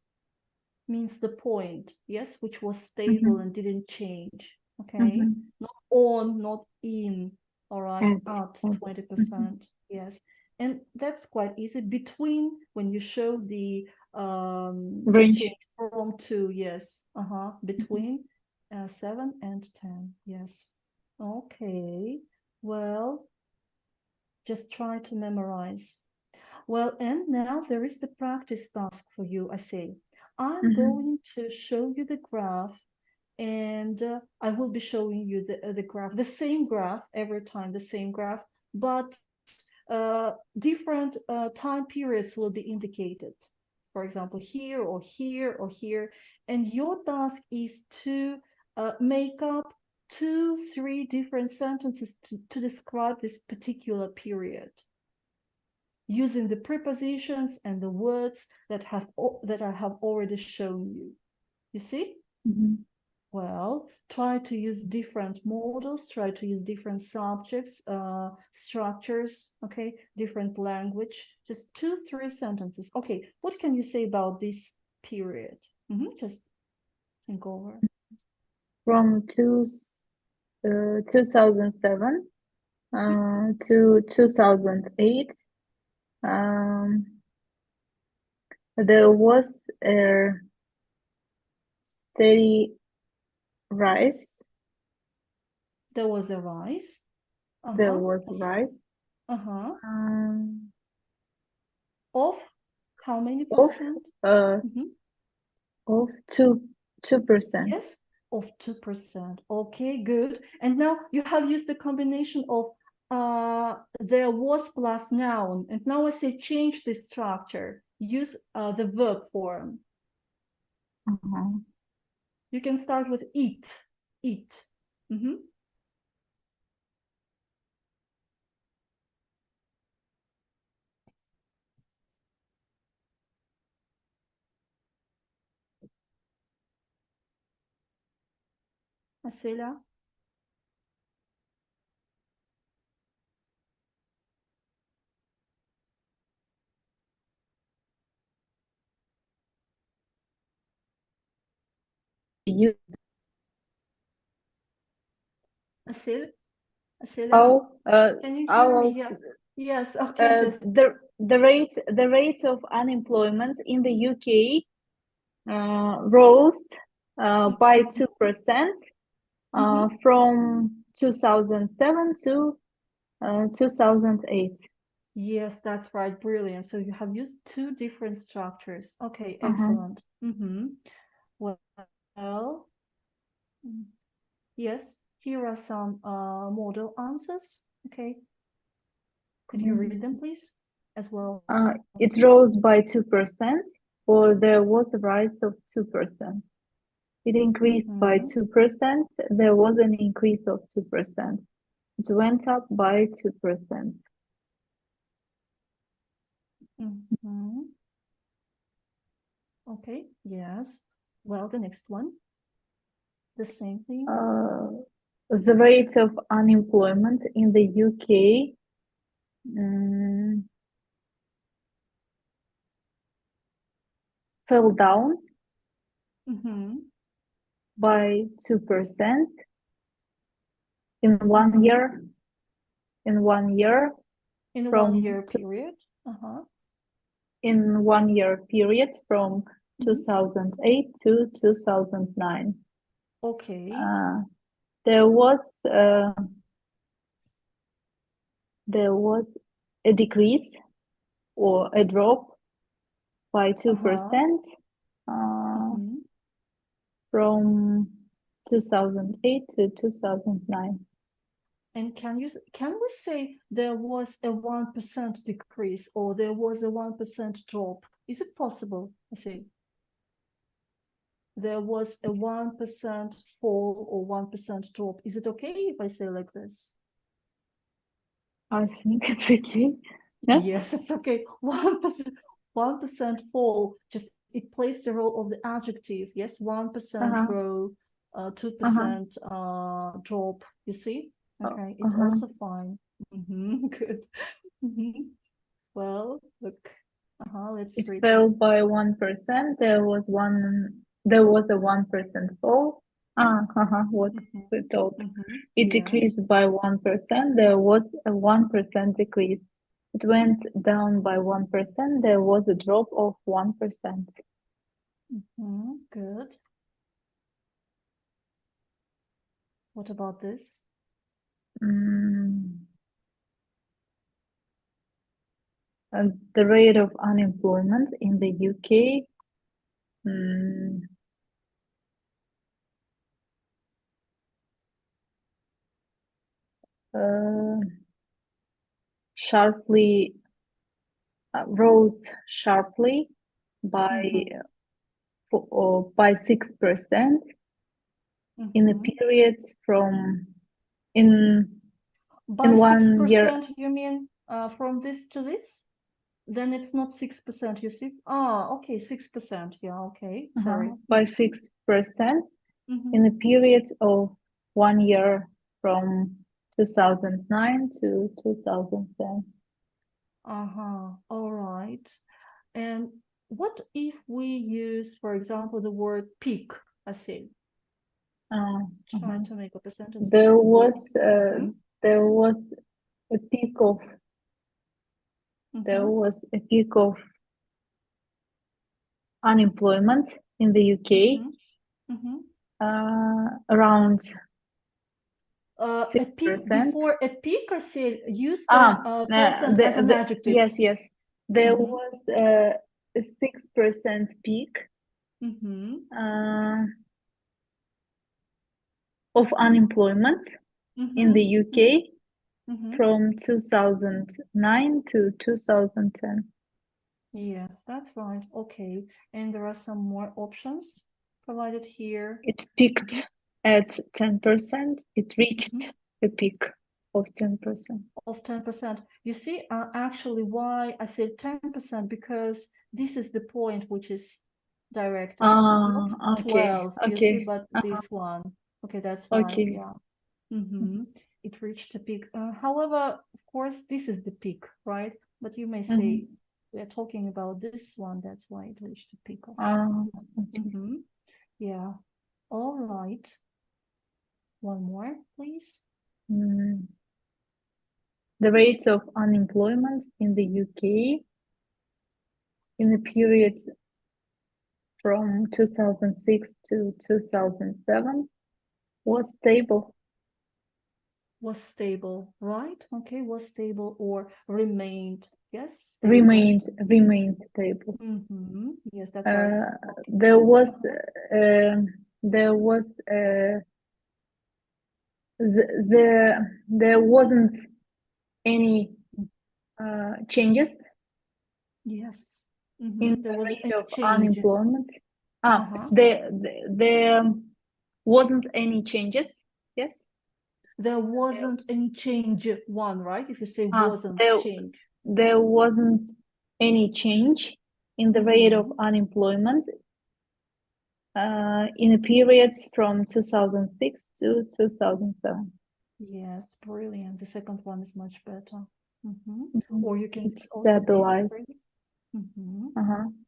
means the point, yes, which was stable and didn't change. Okay, not on, not in. All right, at 20%. Yes, and that's quite easy. Between, when you show the Range. change from to, yes, between 7 and 10. Yes. Okay. Well, just try to memorize. Well, and now there is the practice task for you, I say. I'm going to show you the graph, and I will be showing you the graph, the same graph every time, the same graph, but different time periods will be indicated. For example, here or here or here. And your task is to make up 2, 3 different sentences to describe this particular period, using the prepositions and the words that I have already shown you. You see? Well, try to use different models, try to use different subjects, structures, okay, different language, just 2, 3 sentences. Okay, what can you say about this period? Just think over. From 2007 to 2008, there was a steady rise. There was a rise. There was a rise. Of how many percent? Of 2%. Yes, of 2%. Okay, good. And now you have used the combination of there was plus noun. And now I say change the structure. Use the verb form. You can start with eat. Eat. Asela? Asela? Can you hear me? Yeah. Yes. Okay. The rate of unemployment in the UK rose by 2% from 2007 to 2008. Yes, that's right. Brilliant. So you have used 2 different structures. Okay, excellent. Well, yes, here are some model answers. Okay. Could you read them, please, as well? It rose by 2%, or there was a rise of 2%. It increased by 2%, there was an increase of 2%. It went up by 2%. Okay, yes. Well, the next one, the same thing. The rate of unemployment in the UK fell down by 2% in 1 year. In 1 year. In 1 year period. In 1 year period from 2008 to 2009. Okay. There was a decrease or a drop by 2% from 2008 to 2009. And can we say there was a 1% decrease or there was a 1% drop? Is it possible? I see. There was a 1% fall or 1% drop. Is it okay if I say like this? I think it's okay. Yeah? Yes, it's okay. 1%. 1% fall, just it plays the role of the adjective. Yes, 1% Uh-huh. grow, 2% drop. You see? Okay, it's Uh-huh. also fine. Good. Well, look. Let's It read. fell by 1%. There was a 1% fall. What we thought. It Yes. decreased by 1%. There was a 1% decrease. It went down by 1%. There was a drop of 1%. Good. What about this? The rate of unemployment in the UK sharply rose sharply by 6% in a period from in By in 1 year. 6%, you mean from this to this? Then it's not 6%, you see? Okay, 6%. Yeah, okay. Sorry. By 6% in a period of 1 year from 2009 to 2010. All right. And what if we use, for example, the word peak, I say, trying to make up a sentence. There was a peak of unemployment in the UK around 6%. A peak before a peak, I say, use the person as an adjective. Yes. There was a 6% peak of unemployment in the UK from 2009 to 2010. Yes, that's right. Okay. And there are some more options provided here. It peaked at 10%. It reached a peak of 10%. Of 10%. You see, actually, why I said 10%, because this is the point which is directed, not 12, you see, but this one. Okay, that's right. Yeah. It reached a peak. However, of course, this is the peak, right? But you may say we're talking about this one, that's why it reached a peak of. Yeah. All right. One more, please. The rates of unemployment in the UK in the period from 2006 to 2007 was stable. Was stable, right? Okay, was stable or remained. Yes, stable. Remained stable. Yes, that's right. Okay. There wasn't any changes. Yes. In there the was rate a of change. unemployment. There wasn't any changes. Yes. There wasn't any change. One, right? If you say wasn't change. There wasn't any change in the rate of unemployment in a period from 2006 to 2007. Yes, brilliant. The second one is much better. Or you can stabilized.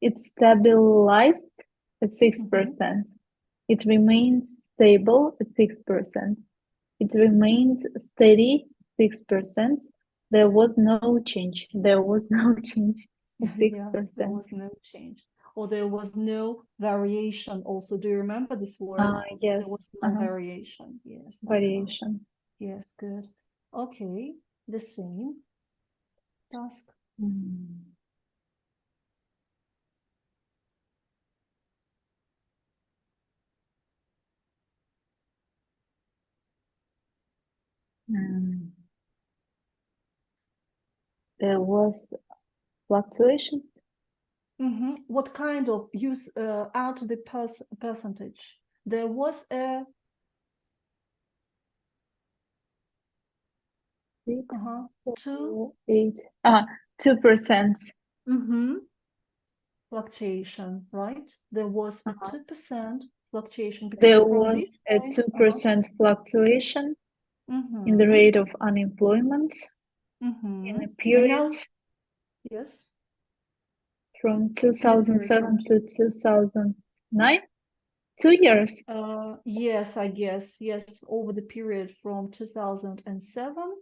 It's stabilized at 6%. It remains stable at 6%. It remains steady 6%. There was no change. There was no change at 6%. Yeah, there was no change. Or there was no variation also. Do you remember this word? Yes. There was no variation. Yes. Variation. Right. Yes, good. Okay, the same task. There was fluctuation. What kind of use out the percentage? There was a 2%. fluctuation, right? There was a Uh-huh. 2% fluctuation because There from this was a point, 2% fluctuation in the mm-hmm, rate of unemployment mm-hmm. in a And period now, yes, from in a period from 2007 to 2009, 2 years. yes, I guess, yes, over the period from 2007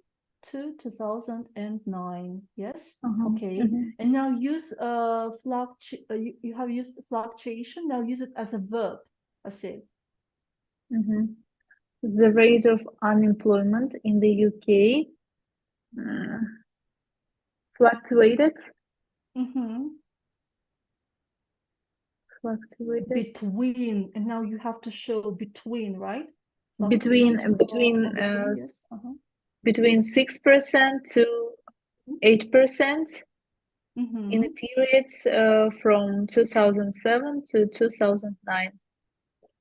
to 2009. Yes, Uh-huh. okay. Mhm. And now use you have used fluctuation. Now use it as a verb. I said. Mhm. The rate of unemployment in the UK uh, fluctuated, Mm-hmm. fluctuated Between, and now you have to show between, right? between Fluctuated between between, yes. Uh-huh. between 6% to 8% in a Mm-hmm. period from 2007 to 2009.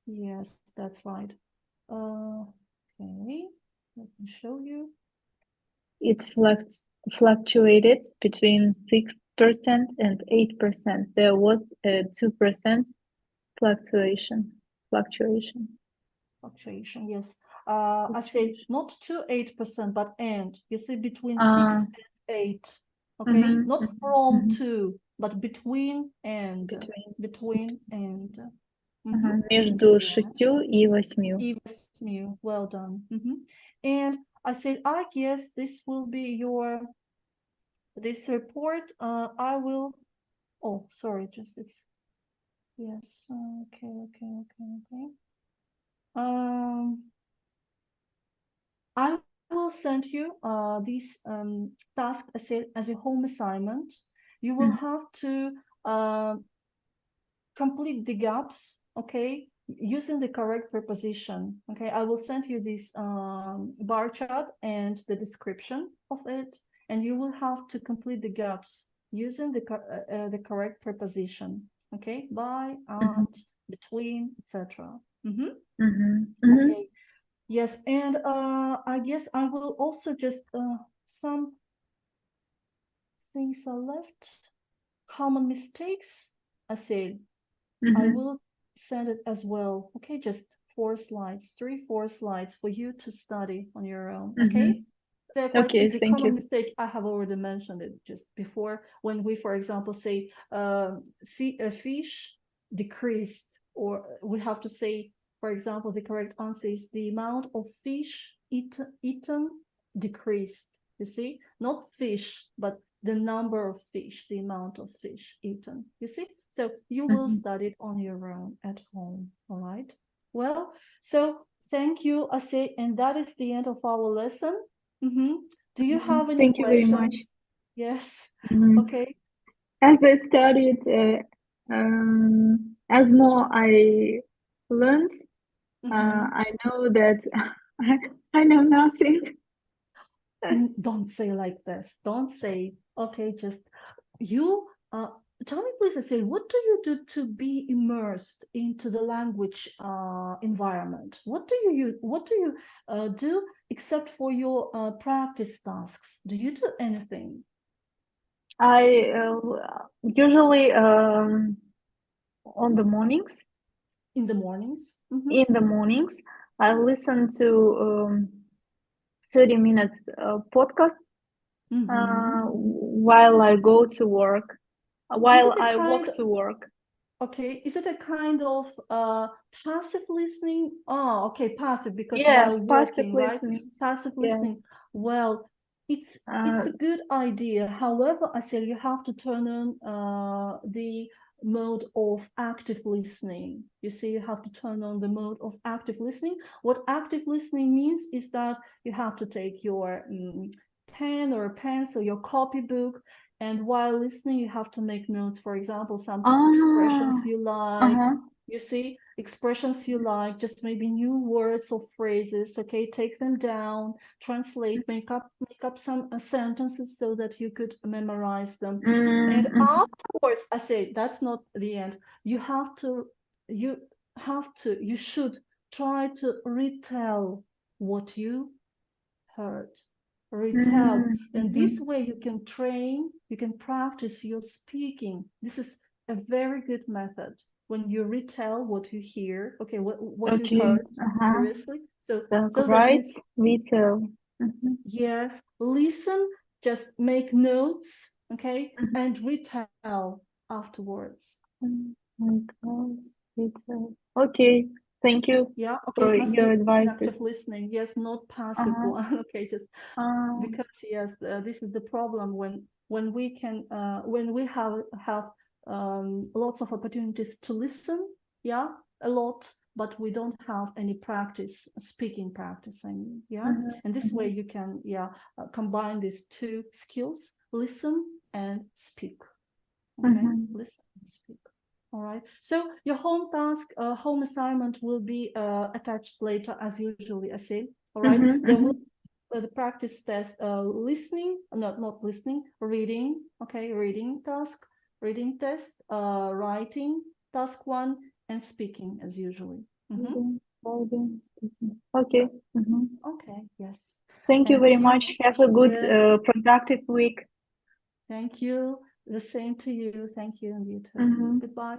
Yes, that's right. Okay, let me show you. It fluctuated between 6% and 8%. There was a 2% fluctuation. Fluctuation. Fluctuation, yes. I said Fluctuation. not to 8%, but and. You see between 6 Uh, and 8. Okay, mhm, not mhm, from mhm. to, but between and. Between. Between and. Ага, Mm-hmm. между Yeah. 6 и 8. Eva's new. Well done. And I said, I guess this will be your this report. I will. Oh, sorry, just it's yes. Okay, okay, okay, okay. I will send you this task as a home assignment. You will Mhm, have to uh, complete the gaps, okay, using the correct preposition. Okay, I will send you this bar chart and the description of it, and you will have to complete the gaps using the correct preposition. Okay, by, mhm, at, between, etc. mhm, mhm, Okay, yes, and I guess I will also just some things are left. Common mistakes. I said I mhm, will send it as well. Okay, just 4 slides, 3, 4 slides for you to study on your own. Okay, mhm. they're quite Okay, easy. thank Common you. mistake, I have already mentioned it just before. When we, for example, say a fish decreased, or we have to say, for example, the correct answer is the amount of fish eaten decreased. You see, not fish, but the number of fish, the amount of fish eaten. You see? So you will Mhm, study it on your own at home. All right. Well, so thank you, Ase, and that is the end of our lesson. Do you mhm. have any Thank you very much. questions? Yes. Mhm. Okay. As I studied, as more I learned, Mm-hmm. I know that I, I know nothing. Don't say like this. Don't say, okay, just you tell me please, Ase, what do you do to be immersed into the language environment? What do you do except for your practice tasks? Do you do anything I usually on the mornings, in the mornings? Mm-hmm. in the mornings, I listen to 30 minutes podcast Mm-hmm. while I go to work, Is while it a I kind walk to work. Okay, is it a kind of passive listening? Oh, okay, passive because while Yes, passive walking, right? listening. Passive listening. Yes. Well, it's Uh, a good idea. However, I said you have to turn on the mode of active listening. You see, you have to turn on the mode of active listening. What active listening means is that you have to take your pen or a pencil, your copybook, and while listening, you have to make notes. For example, some expressions ah, you like, uh-huh. you see, expressions you like, just maybe new words or phrases. Okay, take them down, translate, make up some sentences so that you could memorize them. And Mm-hmm. afterwards, I say that's not the end. You have to, you you should try to retell what you heard, retell. And this Mm-hmm. way you can train, you can practice your speaking. This is a very good method when you retell what you hear, okay, what you Okay. heard Uh-huh. previously. Так, So that you, right, retail. yes, listen, just make notes, okay, and retell afterwards. Retail. Okay, thank you Yeah, okay, for it must your be active advices. listening. Yes, not passive Uh-huh. one. Okay, just because yes, this is the problem when we can when we have lots of opportunities to listen, yeah, a lot, but we don't have any practice, speaking practice. I mean, yeah, and this way you can, yeah, combine these two skills: listen and speak. Okay, listen and speak. All right. So your home task, home assignment will be attached later, as usually I say. All right. Then we'll the practice test, listening, not listening, reading. Okay, reading task, reading test, writing task one, and speaking as usually. Okay. Okay. Yes. Thank you And very yeah. much. Have a good, Yes. productive week. Thank you. The same to you. Thank you, and you too. Mhm. Goodbye.